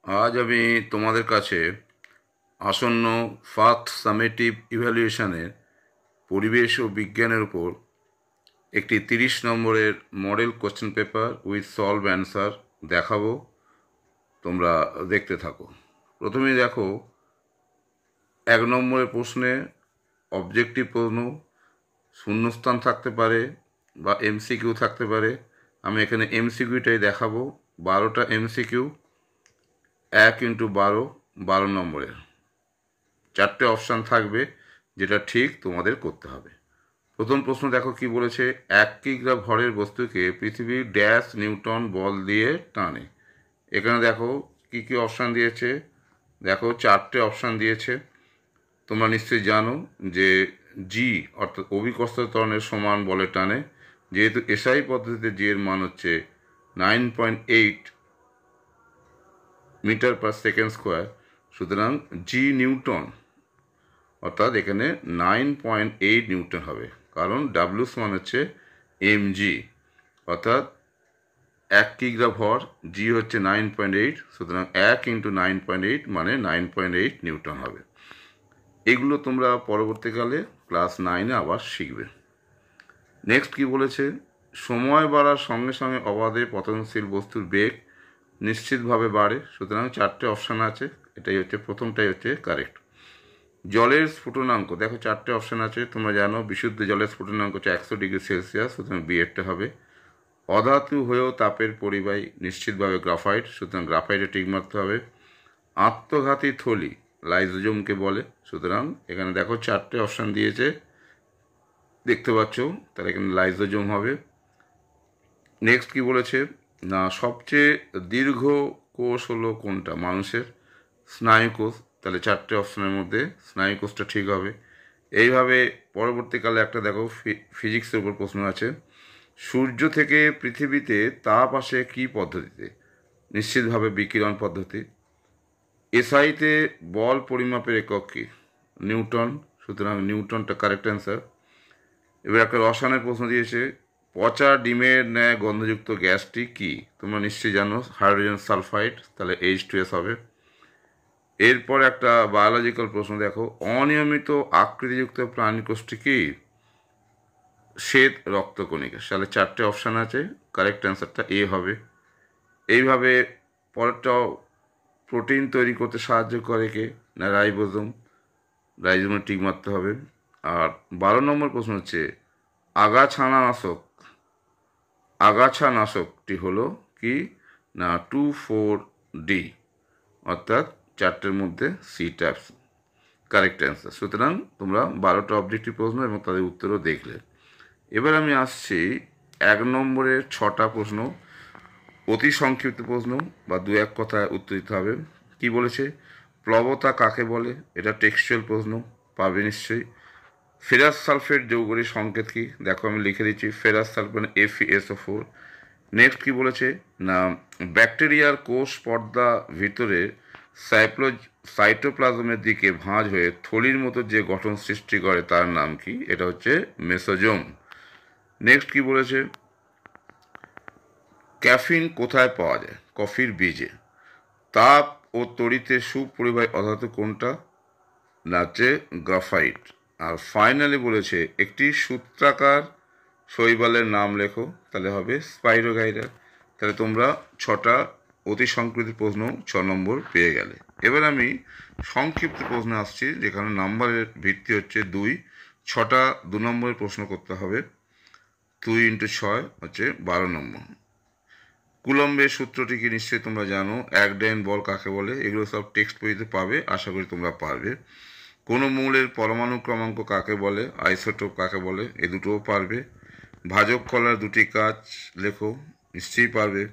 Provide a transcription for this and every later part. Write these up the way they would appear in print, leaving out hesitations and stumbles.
আজ আমি তোমাদের কাছে আসন্ন ফার্স্ট সামেটিভ ইভ্যালুয়েশনের পরিবেশ ও বিজ্ঞানের উপর একটি 30 নম্বরের model question paper with solve answer দেখাবো। তোমরা দেখতে থাকো। প্রথমে দেখো, 1 নম্বরের প্রশ্নে অবজেক্টিভ প্রশ্ন, শূন্যস্থান থাকতে পারে বা এমসিকিউ থাকতে পারে। আমি এখানে এমসিকিউটাই দেখাবো। 12টা এমসিকিউ, 1 × 12, 12 নম্বরের 4টে অপশান থাকবে, যেটা ঠিক তোমাদের করতে হবে। প্রথম প্রশ্ন দেখো কি বলেছে, 1 কিগ্রা ভরের বস্তুকে পৃথিবী ড্যাশ নিউটন বল দিয়ে টানে। এখানে দেখো কি কি অপশান দিয়েছে। দেখো 4টে অপশান দিয়েছে। তোমরা নিশ্চয়ই জানো যে জি অর্থাৎ অভিকর্ষ ত্বরণের সমান বলে টানে। যেহেতু এসআই পদ্ধতিতে জি এর মান হচ্ছে 9.8 মিটার পার সেকেন্ড স্কোয়ার, সুতরাং জি নিউটন, অর্থাৎ এখানে 9.8 নিউটন হবে, কারণ ডাব্লিউ সমান হচ্ছে mg, অর্থাৎ 1 কিগ্রা ভর, জি হচ্ছে 9.8, সুতরাং 1 × 9.8 মানে 9.8 নিউটন হবে। এগুলো তোমরা পরবর্তীকালে ক্লাস 9-এ আবার শিখবে। নেক্সট কি বলেছে, সময় বাড়ার সঙ্গে সঙ্গে অবাধে পতনশীল বস্তুর বেগ নিশ্চিতভাবে বাড়ে। সুতরাং 4টে অপশান আছে, এটাই হচ্ছে প্রথমটাই হচ্ছে কারেক্ট। জলের স্ফুটনাঙ্ক, দেখো 4টে অপশান আছে। তোমরা জানো বিশুদ্ধ জলের স্ফুটনাঙ্ক হচ্ছে 100 ডিগ্রি সেলসিয়াস, সুতরাং বি এরটা হবে। অধাতু হয়েও তাপের পরিবাহী নিশ্চিতভাবে গ্রাফাইট, সুতরাং গ্রাফাইটে টিক মারতে হবে। আত্মঘাতী থলি লাইজোজোমকে বলে, সুতরাং এখানে দেখো 4টে অপশান দিয়েছে, দেখতে পাচ্ছ, তাহলে এখানে লাইজোজোম হবে। নেক্সট কি বলেছে না, সবচেয়ে দীর্ঘ কোষ হলো কোনটা? মানুষের স্নায়ুকোষ, তাহলে 4টে অপশানের মধ্যে স্নায়ুকোষটা ঠিক হবে। এইভাবে পরবর্তীকালে একটা দেখো ফিজিক্সের উপর প্রশ্ন আছে, সূর্য থেকে পৃথিবীতে তাপ আসে কী পদ্ধতিতে? নিশ্চিতভাবে বিকিরণ পদ্ধতি। এসআইতে বল পরিমাপের একক কী? নিউটন, সুতরাং নিউটনটা কারেক্ট অ্যান্সার। এবার একটা রসায়নের প্রশ্ন দিয়েছে, পচা ডিমের ন্যায় গন্ধযুক্ত গ্যাসটি কি? তোমরা নিশ্চয়ই জানো হাইড্রোজেন সালফাইড, তাহলে H2S হবে। এরপর একটা বায়োলজিক্যাল প্রশ্ন দেখো, অনিয়মিত আকৃতিযুক্ত প্রাণীকোষটি কি? শ্বেত রক্তকণিকা, তাহলে 4টে অপশান আছে, কারেক্ট অ্যান্সারটা এ হবে। এইভাবে পরেরটাও, প্রোটিন তৈরি করতে সাহায্য করে কে? না রাইবোজোম, রাইবোজোমে টিক মারতে হবে। আর 12 নম্বর প্রশ্ন হচ্ছে, আগাছানাশকটি হলো কি? না 2,4-D, অর্থাৎ 4টের মধ্যে সি ট্যাপস কারেক্ট অ্যান্সার। সুতরাং তোমরা 12টা অবজেক্টিভ প্রশ্ন এবং তাদের উত্তরও দেখলে। এবার আমি আসছি 1 নম্বরের 6টা প্রশ্ন, অতি সংক্ষিপ্ত প্রশ্ন বা 2-1 কথায় উত্তর দিতে হবে। কি বলেছে, প্লবতা কাকে বলে? এটা টেক্সচুয়াল প্রশ্ন, পাবে নিশ্চয়ই। ফেরাস সালফেট যৌগের সংকেত কি? দেখো আমি লিখে দিচ্ছি, ফেরাস সালফেট FeSO4। নেক্সট কি বলেছে না, ব্যাকটেরিয়ার কোষ পর্দা ভিতরে সাইটোপ্লাজমের দিকে ভাঁজ হয়ে থলির মতো যে গঠন সৃষ্টি করে তার নাম কি? এটা হচ্ছে মেসোজোম। নেক্সট কি বলেছে, ক্যাফিন কোথায় পাওয়া যায়? কফির বীজে। তাপ ও তড়িতে সুপরিবাহী অধাতু কোনটা? না হচ্ছে গ্রাফাইট। আর ফাইনালি বলেছে, একটি সূত্রাকার শৈবালের নাম লেখো, তাহলে হবে স্পাইরোগাইরা। তাহলে তোমরা 6টা অতি সংক্ষিপ্ত প্রশ্ন 6 নম্বর পেয়ে গেলে। এবার আমি সংক্ষিপ্ত প্রশ্নে আসছি, যেখানে নাম্বারের ভিত্তি হচ্ছে 2। 6টা 2 নম্বরের প্রশ্ন করতে হবে। 2 × 6 হচ্ছে 12 নম্বর। কুলম্বের সূত্রটি কি নিশ্চয়ই তোমরা জানো। একডেন বল কাকে বলে? এগুলো সব টেক্সট বইতে পাবে, আশা করি তোমরা পারবে। কোনো মৌলের পরমাণু ক্রমাঙ্ক কাকে বলে? আইসোটোপ কাকে বলে? এ দুটোও পারবে। ভাজক কলার 2টি কাজ লেখো, নিশ্চয়ই পারবে।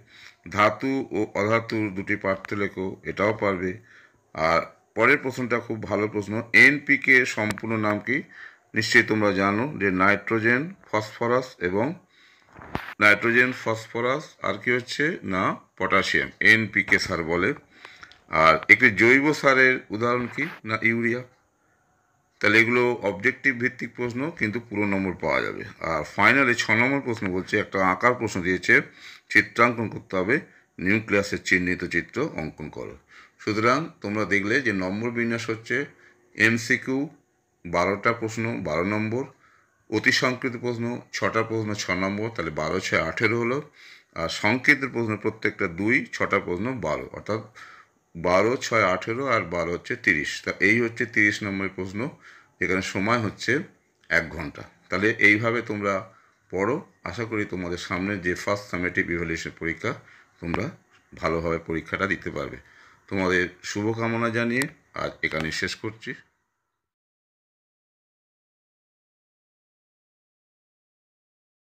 ধাতু ও অধাতুর 2টি পার্থক্য লেখো, এটাও পারবে। আর পরের প্রশ্নটা খুব ভালো প্রশ্ন, NPK এর সম্পূর্ণ নাম কি? নিশ্চয়ই তোমরা জানো যে নাইট্রোজেন, ফসফরাস আর কি হচ্ছে না পটাশিয়াম, NPK সার বলে। আর একটি জৈব সারের উদাহরণ কি? না ইউরিয়া। তাহলে এগুলো অবজেক্টিভ ভিত্তিক প্রশ্ন, কিন্তু পুরো নম্বর পাওয়া যাবে। আর ফাইনালি 6 নম্বর প্রশ্ন বলছে, একটা আঁকার প্রশ্ন দিয়েছে, চিত্রাঙ্কন করতে হবে, নিউক্লিয়াসের চিহ্নিত চিত্র অঙ্কন করো। সুতরাং তোমরা দেখলে যে নম্বর বিন্যাস হচ্ছে MCQ 12টা প্রশ্ন 12 নম্বর, অতি সংকৃত প্রশ্ন 6টা প্রশ্ন 6 নম্বর, তাহলে 12 6 18 হলো। আর সংকৃতের প্রশ্ন প্রত্যেকটা 2, 6টা প্রশ্ন 12, অর্থাৎ 12 6 18 আর 12 হচ্ছে 30। তা এই হচ্ছে 30 নম্বরের প্রশ্ন, যেখানে সময় হচ্ছে 1 ঘন্টা। তাহলে এইভাবে তোমরা পড়ো। আশা করি তোমাদের সামনে যে ফার্স্ট সামেটিভ ইভ্যালুয়েশন পরীক্ষা তোমরা ভালোভাবে পরীক্ষাটা দিতে পারবে। তোমাদের শুভকামনা জানিয়ে আজ এখানে শেষ করছি।